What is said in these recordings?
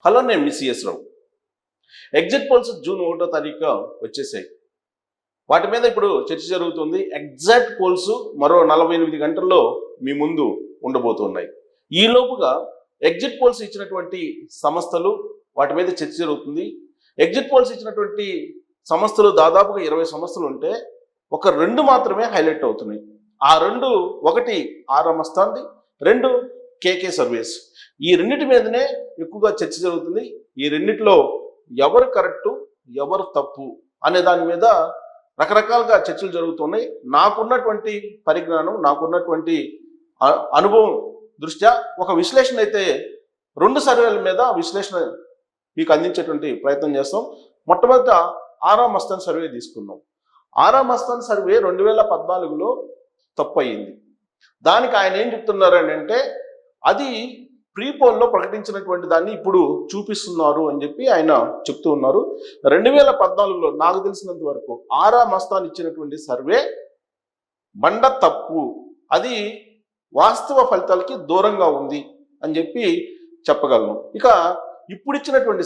Hello, నేను మీ CS రావు. Exit polls June 1వ తారీఖు వచ్చేసాయి. వాటి మీద ఇప్పుడు చర్చ జరుగుతుంది. ఎగ్జాక్ట్ పోల్స్ మరో 48 గంటల్లో మీ ముందు ఉండబోతున్నాయి. ఈ లోపుగా ఎగ్జిట్ పోల్స్ ఇచ్చినటువంటి సంస్థలు, వాటి మీద చర్చ జరుగుతుంది. ఎగ్జిట్ పోల్స్ ఇచ్చినటువంటి సంస్థలు దాదాపుగా 20 సంస్థలు ఉంటే ఒక 2 మాత్రమే హైలైట్ అవుతున్నాయి. ఆ 2, ఒకటి ఆరామస్థాన్ది, 2 కేకే సర్వీస్. ఈ రెండింటి మీదనే ఎక్కువగా చర్చ జరుగుతుంది. ఈ రెండిట్లో ఎవరు కరెక్టు, ఎవరు తప్పు అనే దాని మీద రకరకాలుగా చర్చలు జరుగుతున్నాయి. నాకున్నటువంటి పరిజ్ఞానం, నాకున్నటువంటి అనుభవం దృష్ట్యా ఒక విశ్లేషణ అయితే 2 సర్వేల మీద విశ్లేషణ మీకు అందించేటువంటి ప్రయత్నం చేస్తాం. మొట్టమొదట ఆరామస్థాన్ సర్వే తీసుకుందాం. ఆరామస్థాన్ సర్వే 2014లో తప్పు అయ్యింది. దానికి ఆయన ఏం చెప్తున్నారని అంటే, అది ప్రీపోల్లో ప్రకటించినటువంటి దాన్ని ఇప్పుడు చూపిస్తున్నారు అని చెప్పి ఆయన చెప్తూ ఉన్నారు. 2014లో నాకు తెలిసినంత వరకు ఆరామస్థాన్ ఇచ్చినటువంటి సర్వే బండ తప్పు, అది వాస్తవ ఫలితాలకి దూరంగా ఉంది అని చెప్పి చెప్పగలను. ఇక ఇప్పుడు ఇచ్చినటువంటి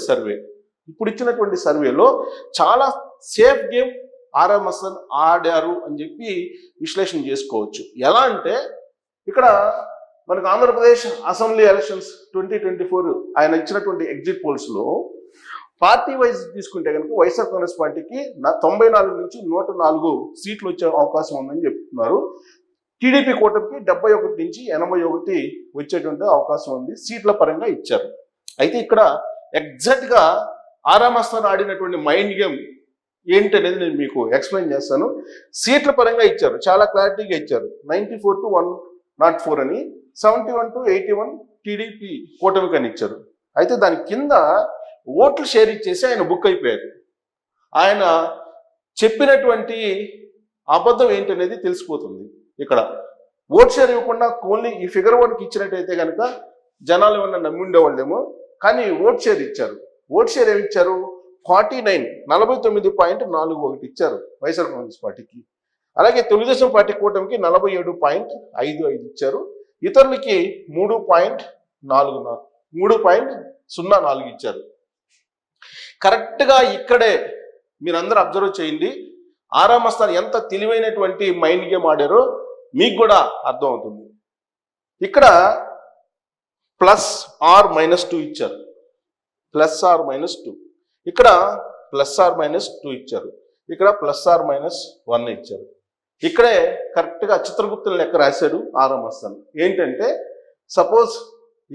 సర్వేలో చాలా సేఫ్ గేమ్ ఆరామస్థాన్ ఆడారు అని చెప్పి విశ్లేషణ చేసుకోవచ్చు. ఎలా అంటే, ఇక్కడ మనకు ఆంధ్రప్రదేశ్ అసెంబ్లీ ఎలక్షన్స్ 2024 ఆయన ఇచ్చినటువంటి ఎగ్జిట్ పోల్స్లో పార్టీ వైజ్ తీసుకుంటే కనుక వైఎస్ఆర్ కాంగ్రెస్ పార్టీకి 94 నుంచి 104 సీట్లు వచ్చే అవకాశం ఉందని చెప్తున్నారు. టీడీపీ కూటమికి 71 నుంచి 81 వచ్చేటువంటి అవకాశం ఉంది. సీట్ల పరంగా ఇచ్చారు. అయితే ఇక్కడ ఎగ్జాక్ట్గా ఆరామస్థాన్ ఆడినటువంటి మైండ్ గేమ్ ఏంటనేది నేను మీకు ఎక్స్ప్లెయిన్ చేస్తాను. సీట్ల పరంగా ఇచ్చారు, చాలా క్లారిటీగా ఇచ్చారు. 94 to 104 అని, 71 to 81 టీడీపీ కూటమికి అని ఇచ్చారు. అయితే దాని కింద ఓట్లు షేర్ ఇచ్చేసి ఆయన బుక్ అయిపోయారు. ఆయన చెప్పినటువంటి అబద్ధం ఏంటనేది తెలిసిపోతుంది. ఇక్కడ ఓట్ షేర్ ఇవ్వకుండా ఓన్లీ ఈ ఫిగర్ 1కి ఇచ్చినట్టయితే కనుక జనాలు ఏమన్నా నమ్మి ఉండేవాళ్ళేమో. కానీ ఓట్ షేర్ ఇచ్చారు. ఓట్ షేర్ ఏమి ఇచ్చారు? 49.41 ఇచ్చారు వైఎస్ఆర్ కాంగ్రెస్ పార్టీకి. అలాగే తెలుగుదేశం పార్టీ కూటమికి 47.55 ఇచ్చారు. ఇతరులకి 3.04 ఇచ్చారు. కరెక్ట్గా ఇక్కడే మీరందరూ అబ్జర్వ్ చేయండి. ఆరామస్థాన్ ఎంత తెలివైనటువంటి మైండ్ గేమ్ ఆడారో మీకు కూడా అర్థమవుతుంది. ఇక్కడ +R-2 ఇచ్చారు, +R-2. ఇక్కడ +R-2 ఇచ్చారు, ఇక్కడ +R-1 ఇచ్చారు. ఇక్కడే కరెక్ట్గా చిత్రగుప్తుల లెక్క రాశాడు ఆరామస్థాన్. ఏంటంటే, సపోజ్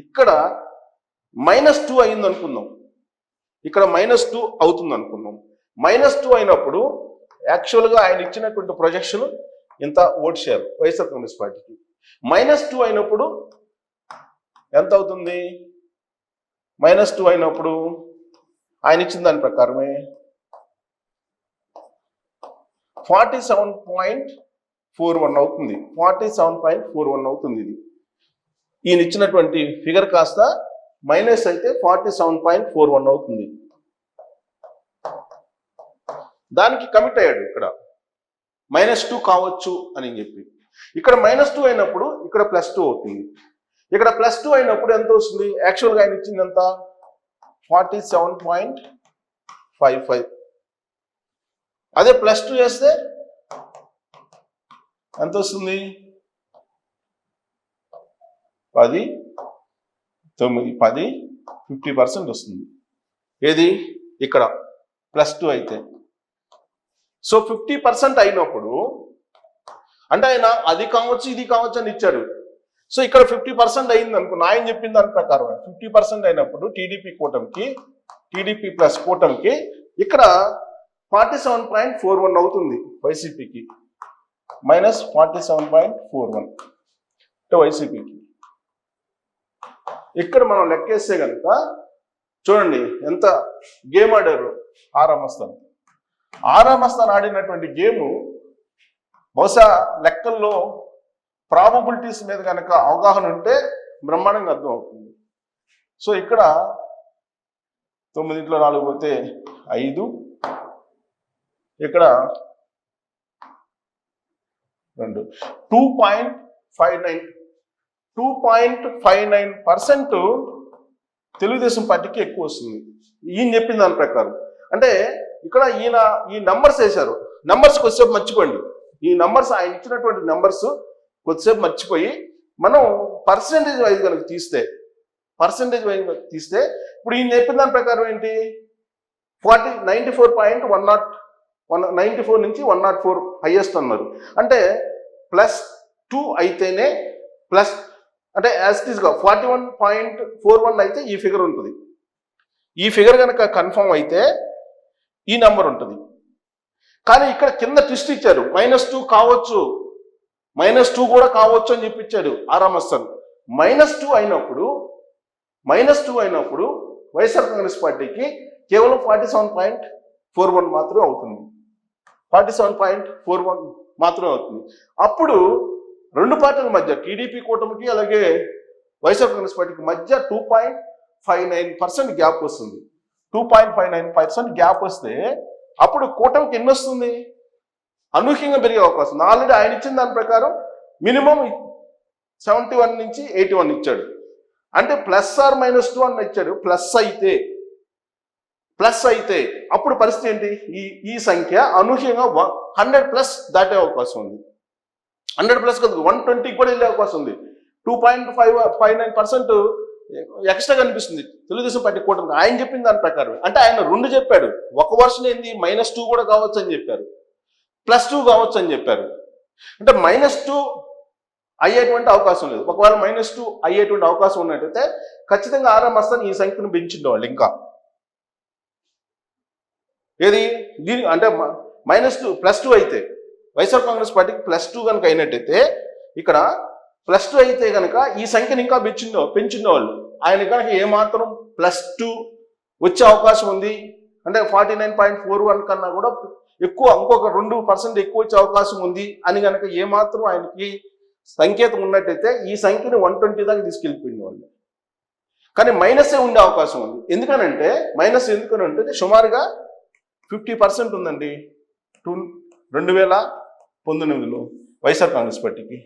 ఇక్కడ -2 అయింది అనుకుందాం, ఇక్కడ -2 అవుతుంది అనుకుందాం. -2 అయినప్పుడు యాక్చువల్గా ఆయన ఇచ్చినటువంటి ప్రొజెక్షన్ ఎంత ఓట్ షేర్ వైఎస్ఆర్ కాంగ్రెస్ పార్టీకి. -2 అయినప్పుడు ఎంత అవుతుంది? -2 అయినప్పుడు ఆయన ఇచ్చిన దాని ప్రకారమే 47.41 అవుతుంది. 47.41 అవుతుంది. ఇది ఈయన ఇచ్చినటువంటి ఫిగర్ కాస్త మైనస్ అయితే 47.41 అవుతుంది. దానికి కమిట్ అయ్యాడు. ఇక్కడ -2 కావచ్చు అని చెప్పి. ఇక్కడ -2 అయినప్పుడు ఇక్కడ +2 అవుతుంది. ఇక్కడ +2 అయినప్పుడు ఎంత వస్తుంది? యాక్చువల్గా ఆయన ఇచ్చింది ఎంత? 47.55. అదే +2 చేస్తే ఎంత వస్తుంది? 10, 9, 10, 50% వస్తుంది. ఏది? ఇక్కడ +2 అయితే. సో 50% అయినప్పుడు అంటే ఆయన అది కావచ్చు ఇది కావచ్చు అని ఇచ్చాడు. సో ఇక్కడ 50% అయింది అనుకున్నా. ఆయన చెప్పిన దాని ప్రకారం 50% అయినప్పుడు టీడీపీ కూటమికి, టీడీపీ ప్లస్ కూటమికి ఇక్కడ 47.41 అవుతుంది. వైసీపీకి -47.41 అంటే వైసీపీకి. ఇక్కడ మనం లెక్కేస్తే కనుక చూడండి ఎంత గేమ్ ఆడారు ఆరామస్థాన్ ఆడినటువంటి గేము బహుశా లెక్కల్లో ప్రాబబిలిటీస్ మీద కనుక అవగాహన ఉంటే బ్రహ్మాండంగా అర్థం అవుతుంది. సో ఇక్కడ 9 4 పోతే 5, ఇక్కడ 2, 2.59% తెలుగుదేశం పార్టీకి ఎక్కువ వస్తుంది ఈయన చెప్పిన దాని ప్రకారం. అంటే ఇక్కడ ఈయన ఈ నంబర్స్ వేశారు, నంబర్స్ కొద్దిసేపు మర్చిపోండి, ఈ నంబర్స్ ఆయన ఇచ్చినటువంటి నంబర్స్ కొద్దిసేపు మర్చిపోయి మనం పర్సెంటేజ్ వైజ్ కనుక తీస్తే ఇప్పుడు ఈయన చెప్పిన దాని ప్రకారం ఏంటి 94 నుంచి 104 హైయెస్ట్ అన్నారు. అంటే +2 అయితేనే ప్లస్ అంటే యాజ్ ఇట్ ఈస్గా 41.41 అయితే ఈ ఫిగర్ ఉంటుంది. ఈ ఫిగర్ కనుక కన్ఫర్మ్ అయితే ఈ నెంబర్ ఉంటుంది. కానీ ఇక్కడ కింద ట్విస్ట్ ఇచ్చారు, -2 కావచ్చు, -2 కూడా కావచ్చు అని చెప్పించాడు ఆరామస్తాను. -2 అయినప్పుడు వైఎస్ఆర్ కాంగ్రెస్ పార్టీకి కేవలం 47.41 మాత్రమే అవుతుంది. 47.41 మాత్రమే అవుతుంది. అప్పుడు రెండు పార్టీల మధ్య టీడీపీ కూటమికి అలాగే వైఎస్ఆర్ కాంగ్రెస్ పార్టీకి మధ్య 2.59% గ్యాప్ వస్తుంది. 2.59% గ్యాప్ వస్తే అప్పుడు కూటమికి ఎన్ని వస్తుంది? అనూహ్యంగా పెరిగే అవకాశం ఉంది. ఆల్రెడీ ఆయన ఇచ్చిన దాని ప్రకారం మినిమం 71 నుంచి 81 ఇచ్చాడు. అంటే +or-2 అని ఇచ్చాడు. ప్లస్ అయితే అప్పుడు పరిస్థితి ఏంటి? ఈ సంఖ్య అనూహ్యంగా 100+ దాటే అవకాశం ఉంది. 100+ కాదు, 120 కూడా వెళ్ళే అవకాశం ఉంది. 2.59% ఎక్స్ట్రా కనిపిస్తుంది తెలుగుదేశం పార్టీ కూటమి. ఆయన చెప్పిన దాని ప్రకారం అంటే ఆయన రెండు చెప్పాడు. ఒక వర్షన్ ఏంది -2 కూడా కావచ్చు అని చెప్పారు, +2 కావచ్చు అని చెప్పారు. అంటే -2 అయ్యేటువంటి అవకాశం లేదు. ఒకవేళ -2 అయ్యేటువంటి అవకాశం ఉన్నట్టయితే ఖచ్చితంగా ఆరామస్తాను ఈ సంఖ్యను పెంచిండేవాళ్ళు. ఇంకా ఏది దీని అంటే +2 అయితే వైఎస్ఆర్ కాంగ్రెస్ పార్టీకి +2 కనుక అయినట్టయితే ఇక్కడ +2 అయితే కనుక ఈ సంఖ్యను ఇంకా పెంచిండేవాళ్ళు. ఆయన కనుక ఏమాత్రం +2 వచ్చే అవకాశం ఉంది అంటే 49.41 కన్నా కూడా ఎక్కువ, ఇంకొక 2% ఎక్కువ వచ్చే అవకాశం ఉంది అని కనుక ఏమాత్రం ఆయనకి సంకేతం ఉన్నట్టయితే ఈ సంఖ్యను 120 దాకా తీసుకెళ్ళిపోయింది వాళ్ళు. కానీ మైనసే ఉండే అవకాశం ఉంది. ఎందుకనంటే ఎందుకనంటే సుమారుగా 50% ఉందండి 2019లో వైఎస్ఆర్ కాంగ్రెస్ పార్టీకి.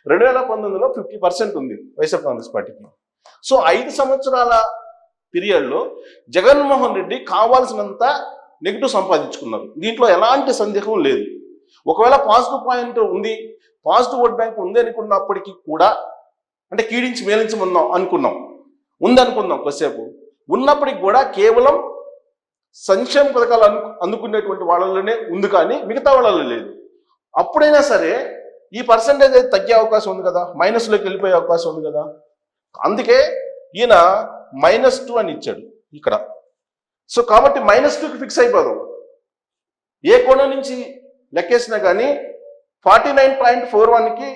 2019లో 50% ఉంది వైఎస్ఆర్ కాంగ్రెస్ పార్టీకి. సో 5 సంవత్సరాల పీరియడ్లో జగన్మోహన్ రెడ్డి కావాల్సినంత నెగిటివ్ సంపాదించుకున్నారు. దీంట్లో ఎలాంటి సందేహం లేదు. ఒకవేళ పాజిటివ్ పాయింట్ ఉంది, పాజిటివ్ ఓట్ బ్యాంక్ ఉంది అనుకున్నప్పటికీ కూడా అంటే కీడించి మేలించమన్నాం ఉందనుకుందాం కొద్దిసేపు, ఉన్నప్పటికి కూడా కేవలం సంక్షేమ పథకాలు అందుకునేటువంటి వాళ్ళలోనే ఉంది కానీ మిగతా వాళ్ళలో లేదు. అప్పుడైనా సరే ఈ పర్సంటేజ్ అయితే తగ్గే అవకాశం ఉంది కదా, మైనస్లోకి వెళ్ళిపోయే అవకాశం ఉంది కదా. అందుకే ఈయన -2 అని ఇచ్చాడు ఇక్కడ. సో కాబట్టి -2కి ఫిక్స్ అయిపోదాం. ఏ కోణం నుంచి లెక్కేసినా కానీ 49.41కి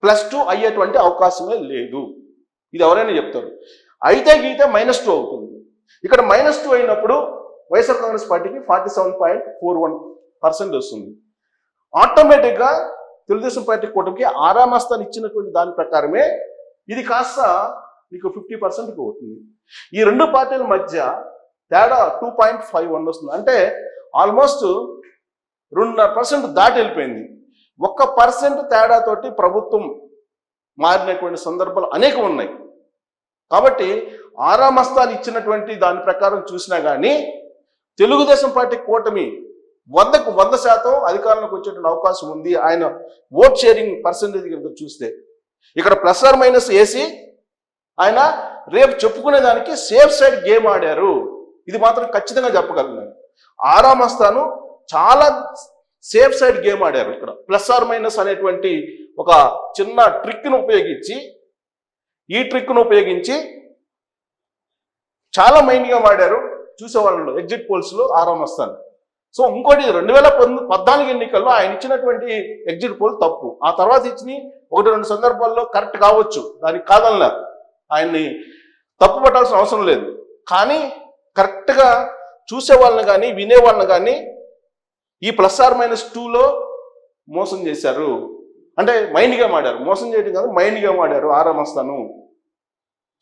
+2 అయ్యేటువంటి అవకాశమే లేదు. ఇది ఎవరైనా చెప్తారు. అయితే గీతే -2 అవుతుంది. ఇక్కడ -2 అయినప్పుడు వైఎస్ఆర్ కాంగ్రెస్ పార్టీకి 47.41% వస్తుంది. ఆటోమేటిక్గా తెలుగుదేశం పార్టీ కూటమికి ఆరామస్తాను ఇచ్చినటువంటి దాని ప్రకారమే ఇది కాస్త మీకు 50%కి అవుతుంది. ఈ రెండు పార్టీల మధ్య తేడా 2.51 వస్తుంది. అంటే ఆల్మోస్ట్ 2.5% దాటి వెళ్ళిపోయింది. 1% తేడాతోటి ప్రభుత్వం మారినటువంటి సందర్భాలు అనేకం ఉన్నాయి. కాబట్టి ఆరామస్తాలు ఇచ్చినటువంటి దాని ప్రకారం చూసినా కానీ తెలుగుదేశం పార్టీ కూటమి 100కు 100% అధికారంలోకి వచ్చేటువంటి అవకాశం ఉంది. ఆయన ఓట్ షేరింగ్ పర్సెంటేజ్ కనుక చూస్తే ఇక్కడ +or- వేసి ఆయన రేపు చెప్పుకునే దానికి సేఫ్ సైడ్ గేమ్ ఆడారు. ఇది మాత్రం ఖచ్చితంగా చెప్పగలను. ఆరామస్తాను చాలా సేఫ్ సైడ్ గేమ్ ఆడారు. ఇక్కడ +or- అనేటువంటి ఒక చిన్న ట్రిక్ను ఉపయోగించి చాలా మైండ్గా వాడారు చూసేవాళ్ళు ఎగ్జిట్ పోల్స్లో ఆరామస్తాను. సో ఇంకోటి 2014 ఎన్నికల్లో ఆయన ఇచ్చినటువంటి ఎగ్జిట్ పోల్ తప్పు. ఆ తర్వాత ఇచ్చిన 1-2 సందర్భాల్లో కరెక్ట్ కావచ్చు, దానికి కాదనలా, ఆయన్ని తప్పు పట్టాల్సిన అవసరం లేదు. కానీ కరెక్ట్గా చూసే వాళ్ళని కానీ వినేవాళ్ళని కానీ ఈ +or-2లో మోసం చేశారు. అంటే మైండ్గా మాడారు. మోసం చేయడం కాదు, మైండ్గా మాడారు ఆరామస్తాను.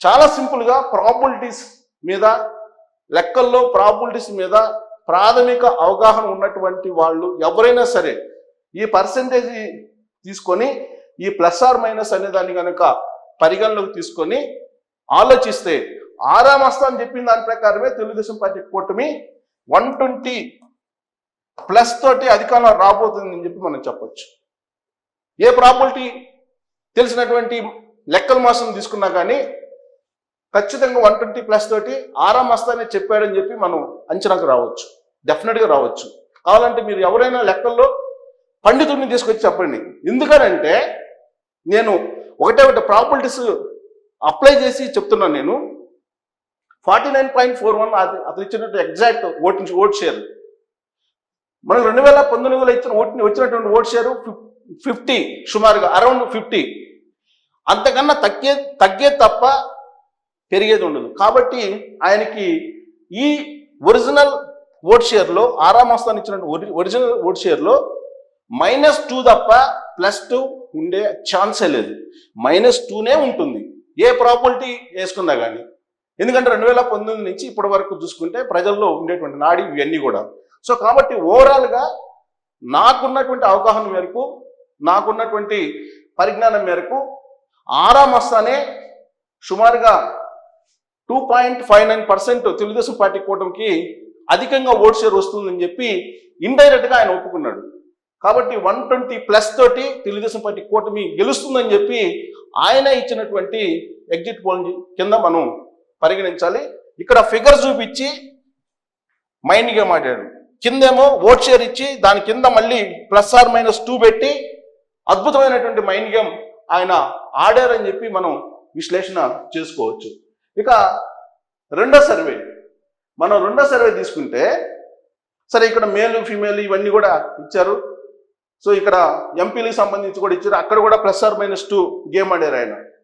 చాలా సింపుల్గా ప్రాబిలిటీస్ మీద, లెక్కల్లో ప్రాబిలిటీస్ మీద ప్రాథమిక అవగాహన ఉన్నటువంటి వాళ్ళు ఎవరైనా సరే ఈ పర్సెంటేజ్ తీసుకొని ఈ +or- అనే దాన్ని కనుక పరిగణలోకి తీసుకొని ఆలోచిస్తే ఆరాం వస్తా అని చెప్పిన దాని ప్రకారమే తెలుగుదేశం పార్టీ కూటమి 120+ తోటి అధికారంలో రాబోతుందని చెప్పి మనం చెప్పొచ్చు. ఏ ప్రాబిలిటీ తెలిసినటువంటి లెక్కల మాసం తీసుకున్నా కానీ ఖచ్చితంగా 120+ తోటి ఆరాం వస్తానే చెప్పాడని చెప్పి మనం అంచనాకు రావచ్చు, డెఫినెట్గా రావచ్చు. కావాలంటే మీరు ఎవరైనా లెక్కల్లో పండితుడిని తీసుకొచ్చి చెప్పండి. ఎందుకనంటే నేను ఒకటే ప్రాబిలిటీస్ అప్లై చేసి చెప్తున్నాను. నేను 49.41 అతను ఇచ్చినట్టు ఎగ్జాక్ట్ ఓట్ షేర్. మనకు 2019లో వచ్చినటువంటి ఓట్ షేరు 50, సుమారుగా అరౌండ్ 50. అంతకన్నా తగ్గే తప్ప పెరిగేది ఉండదు. కాబట్టి ఆయనకి ఈ ఒరిజినల్ ఓట్ షేర్లో ఆరాం వస్తాను ఇచ్చినటువంటి ఒరిజినల్ ఓట్ షేర్లో -2 తప్ప +2 ఉండే ఛాన్సే లేదు. -2నే ఉంటుంది ఏ ప్రాబిలిటీ వేసుకున్నా కానీ. ఎందుకంటే 2019 నుంచి ఇప్పటి వరకు చూసుకుంటే ప్రజల్లో ఉండేటువంటి నాడి ఇవన్నీ కూడా. సో కాబట్టి ఓవరాల్గా నాకున్నటువంటి అవగాహన మేరకు, నాకున్నటువంటి పరిజ్ఞానం మేరకు ఆరాం వస్తానే సుమారుగా 2.59% తెలుగుదేశం పార్టీ కూటమికి అధికంగా ఓట్ షేర్ వస్తుందని చెప్పి ఇండైరెక్ట్గా ఆయన ఒప్పుకున్నాడు. కాబట్టి 120+ తోటి తెలుగుదేశం పార్టీ కూటమి గెలుస్తుందని చెప్పి ఆయన ఇచ్చినటువంటి ఎగ్జిట్ పోల్ కింద మనం పరిగణించాలి. ఇక్కడ ఫిగర్ చూపించి మైండ్ గేమ్ ఆడాడు, కిందేమో ఓట్ షేర్ ఇచ్చి దాని కింద మళ్ళీ +or-2 పెట్టి అద్భుతమైనటువంటి మైండ్ గేమ్ ఆయన ఆడారని చెప్పి మనం విశ్లేషణ చేసుకోవచ్చు. ఇక రెండో సర్వే తీసుకుంటే, సరే ఇక్కడ మేలు ఫీమేల్ ఇవన్నీ కూడా ఇచ్చారు. సో ఇక్కడ ఎంపీలకు సంబంధించి కూడా ఇచ్చారు, అక్కడ కూడా +or-2 గేమ్ ఆడారు ఆయన.